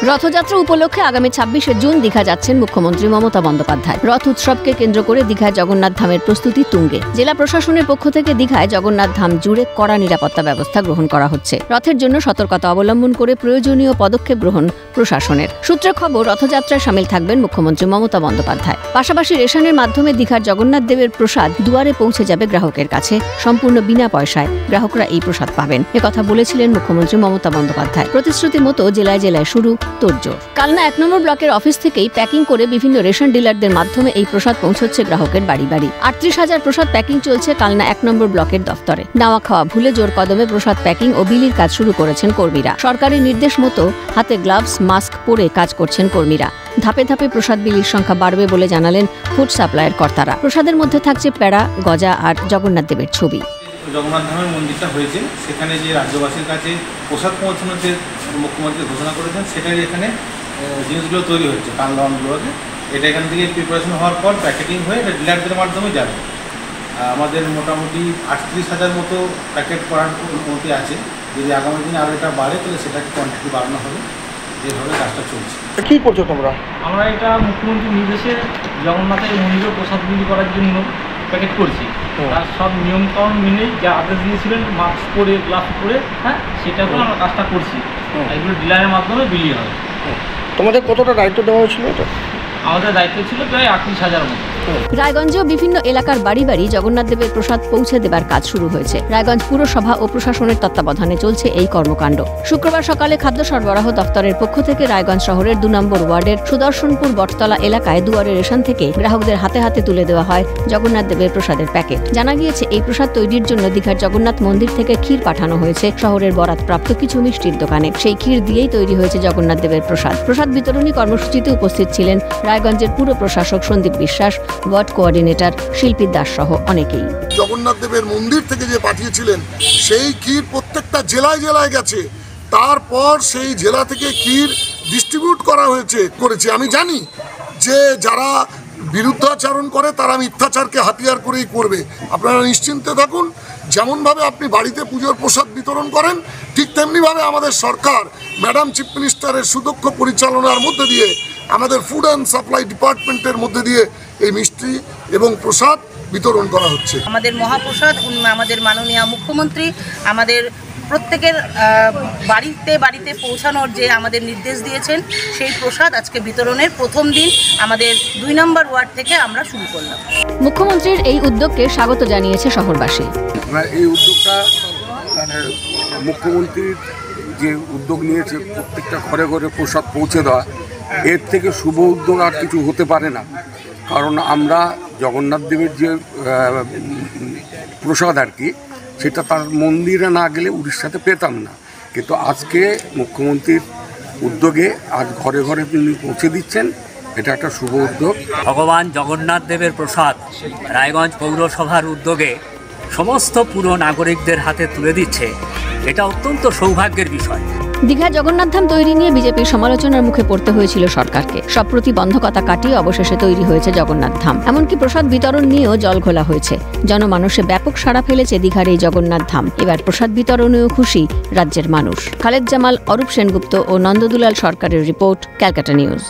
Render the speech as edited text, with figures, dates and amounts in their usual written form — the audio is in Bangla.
রথযাত্রা উপলক্ষে আগামী ২৬শে জুন দীঘা যাচ্ছেন মুখ্যমন্ত্রী মমতা বন্দ্যোপাধ্যায়। রথ উৎসবকে কেন্দ্র করে দীঘায় জগন্নাথ ধামের প্রস্তুতি তুঙ্গে। জেলা প্রশাসনের পক্ষ থেকে দীঘায় জগন্নাথ ধাম জুড়ে কড়া নিরাপত্তা ব্যবস্থা গ্রহণ করা হচ্ছে। রথের জন্য সতর্কতা অবলম্বন করে প্রয়োজনীয় পদক্ষেপ গ্রহণ প্রশাসনের। সূত্রে খবর, রথযাত্রায় সামিল থাকবেন মুখ্যমন্ত্রী মমতা বন্দ্যোপাধ্যায়। পাশাপাশি রেশনের মাধ্যমে দীঘার জগন্নাথ দেবের প্রসাদ দুয়ারে পৌঁছে যাবে গ্রাহকের কাছে, সম্পূর্ণ বিনা পয়সায় গ্রাহকরা এই প্রসাদ পাবেন। একথা বলেছিলেন মুখ্যমন্ত্রী মমতা বন্দ্যোপাধ্যায়। প্রতিশ্রুতি মতো জেলায় জেলায় শুরু তোড়জোড়। কালনা ১ নম্বর ব্লকের অফিস থেকেই প্যাকিং করে বিভিন্ন রেশন ডিলারদের মাধ্যমে এই প্রসাদ পৌঁছচ্ছে গ্রাহকের বাড়ি বাড়ি। ৩৮,০০০ প্রসাদ প্যাকিং চলছে কালনা ১ নম্বর ব্লকের দফতরে। নাওয়া খাওয়া ভুলে জোর কদমে প্রসাদ প্যাকিং ও বিলির কাজ শুরু করেছেন কর্মীরা। সরকারি নির্দেশ মতো হাতে গ্লাভস, মাস্ক পরে কাজ করছেন কর্মীরা। ধাপে ধাপে প্রসাদ বিলির সংখ্যা বাড়বে বলে জানালেন ফুড সাপ্লাইয়ের কর্তারা। প্রসাদের মধ্যে থাকছে প্যাড়া, গজা আর জগন্নাথ দেবের ছবি। জগন্নাথ ধামের মন্দিরটা হয়েছে, সেখানে যে রাজ্যবাসীর কাছে প্রসাদ পৌঁছানোর যে মুখ্যমন্ত্রী ঘোষণা করেছেন, সেটাই এখানে জিনিসগুলো তৈরি হচ্ছে কালনা ব্লকে। এটা এখান থেকে প্রিপারেশন হওয়ার পর প্যাকেটিং হয়ে এটা ডিলারদের মাধ্যমে যাবে। আমাদের মোটামুটি ৩৮,০০০ মতো প্যাকেট করার অনুমতি আছে। যদি আগামী দিনে আরও এটা বাড়ে তাহলে সেটাকে কোয়ান্টিটি বাড়ানো হবে। এইভাবে কাজটা চলছে। কী করছো তোমরা? আমরা এটা মুখ্যমন্ত্রীর নির্দেশে জগন্নাথের মন্দিরে প্রসাদ বিলি করার জন্য প্যাকেট করছি। তার সব নিয়মকানুন মেনেই যা আদেশ দিয়েছিলেন, মাস্ক পরে, গ্লাভস পরে, সেটা করে আমরা কাজটা করছি। এগুলো ডিলারের মাধ্যমে বিলি হবে। তোমাদের কতটা দায়িত্ব দেওয়া হয়েছিল? এটা আমাদের দায়িত্ব ছিল প্রায় ৩৮,০০০ মতো। রায়গঞ্জেও বিভিন্ন এলাকার বাড়ি বাড়ি জগন্নাথ দেবের প্রসাদ পৌঁছে দেবার কাজ শুরু হয়েছে। রায়গঞ্জ পুরসভা ও প্রশাসনের তত্ত্বাবধানে চলছে এই কর্মকাণ্ড। শুক্রবার সকালে খাদ্য সরবরাহ দফতরের পক্ষ থেকে রায়গঞ্জ শহরের ২ নম্বর ওয়ার্ডের সুদর্শনপুর বটতলা এলাকায় দুয়ারে রেশন থেকে গ্রাহকদের হাতে হাতে তুলে দেওয়া হয় জগন্নাথ দেবের প্রসাদের প্যাকেট। জানা গিয়েছে, এই প্রসাদ তৈরির জন্য দীঘার জগন্নাথ মন্দির থেকে ক্ষীর পাঠানো হয়েছে শহরের বরাতপ্রাপ্ত কিছু মিষ্টির দোকানে। সেই ক্ষীর দিয়েই তৈরি হয়েছে জগন্নাথ দেবের প্রসাদ। প্রসাদ বিতরণী কর্মসূচিতে উপস্থিত ছিলেন রায়গঞ্জের পুর প্রশাসক সন্দীপ বিশ্বাস, ওয়ার্ড কোঅর্ডিনেটর শিল্পী দাস সহ অনেকেই। জগন্নাথ দেবের মন্দির থেকে যে পাঠিয়েছিলেন, সেই ক্ষীর প্রত্যেকটা জেলায় জেলায় গেছে। তারপর সেই জেলা থেকে ক্ষীর ডিস্ট্রিবিউট করা করেছে। আমি জানি যে যারা বিরুদ্ধাচরণ করে তারা মিথ্যাচারকে হাতিয়ার করেই করবে। আপনারা নিশ্চিন্তে থাকুন। যেমনভাবে আপনি বাড়িতে পুজোর প্রসাদ বিতরণ করেন, ঠিক তেমনিভাবে আমাদের সরকার ম্যাডাম চিফ মিনিস্টারের সুদক্ষ পরিচালনার মধ্যে দিয়ে, আমাদের ফুড অ্যান্ড সাপ্লাই ডিপার্টমেন্টের মধ্যে দিয়ে এই মিষ্টি এবং প্রসাদ বিতরণ করা হচ্ছে। আমাদের মহাপ্রসাদ আমাদের মাননীয় মুখ্যমন্ত্রী আমাদের প্রত্যেকের বাড়িতে বাড়িতে পৌঁছানোর যে আমাদের নির্দেশ দিয়েছেন, সেই প্রসাদ আজকে বিতরণের প্রথম দিন আমাদের ২ নম্বর ওয়ার্ড থেকে আমরা শুরু করলাম। মুখ্যমন্ত্রীর এই উদ্যোগকে স্বাগত জানিয়েছে শহরবাসী। এই উদ্যোগটা মুখ্যমন্ত্রীর যে উদ্যোগ নিয়েছে, প্রত্যেকটা ঘরে ঘরে প্রসাদ পৌঁছে দেওয়া, এর থেকে শুভ উদ্যোগ আর কিছু হতে পারে না। কারণ আমরা জগন্নাথ দেবের যে প্রসাদ আর কি, সেটা তার মন্দিরে না গেলে উড়িষ্যাতে পেতাম না। কিন্তু আজকে মুখ্যমন্ত্রীর উদ্যোগে আজ ঘরে ঘরে তিনি পৌঁছে দিচ্ছেন, এটা একটা শুভ উদ্যোগ। ভগবান জগন্নাথ দেবের প্রসাদ রায়গঞ্জ পৌরসভার উদ্যোগে সমস্ত পুর নাগরিকদের হাতে তুলে দিচ্ছে, এটা অত্যন্ত সৌভাগ্যের বিষয়। দীঘা জগন্নাথ ধাম তৈরি নিয়ে বিজেপির সমালোচনার মুখে পড়তে হয়েছিল সরকারকে। সব প্রতিবন্ধকতা কাটিয়ে অবশেষে তৈরি হয়েছে জগন্নাথ ধাম। এমনকি প্রসাদ বিতরণ নিয়েও জল ঘোলা হয়েছে। জনমানসে ব্যাপক সাড়া ফেলেছে দীঘার এই জগন্নাথ ধাম। এবার প্রসাদ বিতরণেও খুশি রাজ্যের মানুষ। খালেদ জামাল, অরূপ সেনগুপ্ত ও নন্দদুলাল সরকারের রিপোর্ট, ক্যালকাটা নিউজ।